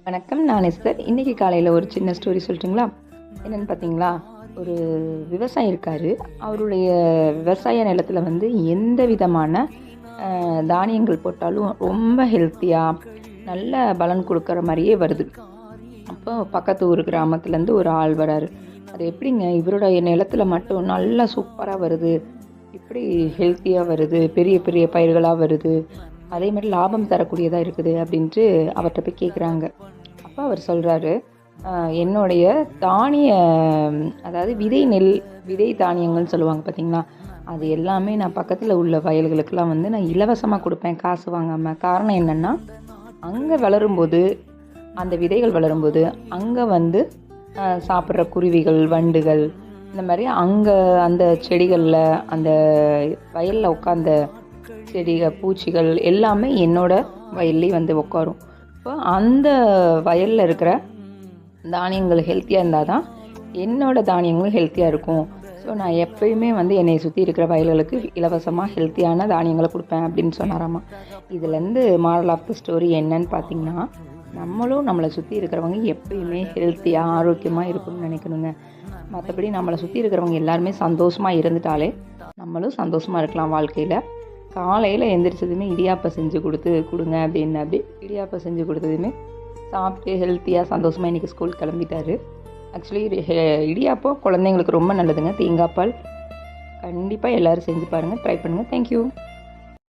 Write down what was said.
வணக்கம், நான் எஸ்தர். இன்றைக்கி காலையில் ஒரு சின்ன ஸ்டோரி சொல்லட்டுங்களா? என்னென்னு பார்த்தீங்களா, ஒரு விவசாயி இருக்கார். அவருடைய விவசாய நிலத்தில் வந்து எந்த விதமான தானியங்கள் போட்டாலும் ரொம்ப ஹெல்த்தியாக நல்ல பலன் கொடுக்குற மாதிரியே வருது. அப்போ பக்கத்து ஊர் கிராமத்துலேருந்து ஒரு ஆள் வராரு. அது எப்படிங்க இவருடைய நிலத்தில் மட்டும் நல்லா சூப்பராக வருது, இப்படி ஹெல்த்தியாக வருது, பெரிய பெரிய பயிர்களாக வருது, அதே மாதிரி லாபம் தரக்கூடியதாக இருக்குது அப்படின்ட்டு அவர்கிட்ட போய் கேட்குறாங்க. அப்போ அவர் சொல்கிறாரு, என்னுடைய தானிய, அதாவது விதை தானியங்கள்னு சொல்லுவாங்க பார்த்தீங்களா, அது எல்லாமே நான் பக்கத்தில் உள்ள வயல்களுக்கெல்லாம் வந்து நான் இலவசமாக கொடுப்பேன், காசு வாங்காமல். காரணம் என்னென்னா, அங்கே வளரும்போது, அந்த விதைகள் வளரும்போது அங்கே வந்து சாப்பிட்ற குருவிகள், வண்டுகள், இந்த மாதிரி அங்கே அந்த செடிகளில், அந்த வயலில் உட்காந்த செடிகள், பூச்சிகள் எல்லாமே என்னோட வயல்லே வந்து உட்காரும். இப்போ அந்த வயலில் இருக்கிற தானியங்கள் ஹெல்த்தியாக இருந்தால் தான் என்னோட தானியங்களும் ஹெல்த்தியாக இருக்கும். ஸோ நான் எப்பயுமே வந்து என்னை சுற்றி இருக்கிற வயல்களுக்கு இலவசமாக ஹெல்த்தியான தானியங்களை கொடுப்பேன் அப்படின்னு சொன்னாராமா. இதுலேருந்து மாரல் ஆஃப் த ஸ்டோரி என்னன்னு பார்த்தீங்கன்னா, நம்மளும் நம்மளை சுற்றி இருக்கிறவங்க எப்பயுமே ஹெல்த்தியாக ஆரோக்கியமாக இருக்கணும்னு நினைக்கணுங்க. மற்றபடி நம்மளை சுற்றி இருக்கிறவங்க எல்லாருமே சந்தோஷமாக இருந்துட்டாலே நம்மளும் சந்தோஷமாக இருக்கலாம் வாழ்க்கையில். காலையில் எந்திரிச்சதுமே இடியாப்பம் செஞ்சு கொடுங்க அப்படின்னு, அப்படி இடியாப்பம் செஞ்சு கொடுத்ததுமே சாப்பிட்டு ஹெல்த்தியாக சந்தோஷமாக இன்றைக்கி ஸ்கூல் கிளம்பிட்டாரு. ஆக்சுவலி இடியாப்பம் குழந்தைங்களுக்கு ரொம்ப நல்லதுங்க. தேங்காய் பால் கண்டிப்பாக எல்லோரும் செஞ்சு பாருங்கள், ட்ரை பண்ணுங்கள். தேங்க்யூ.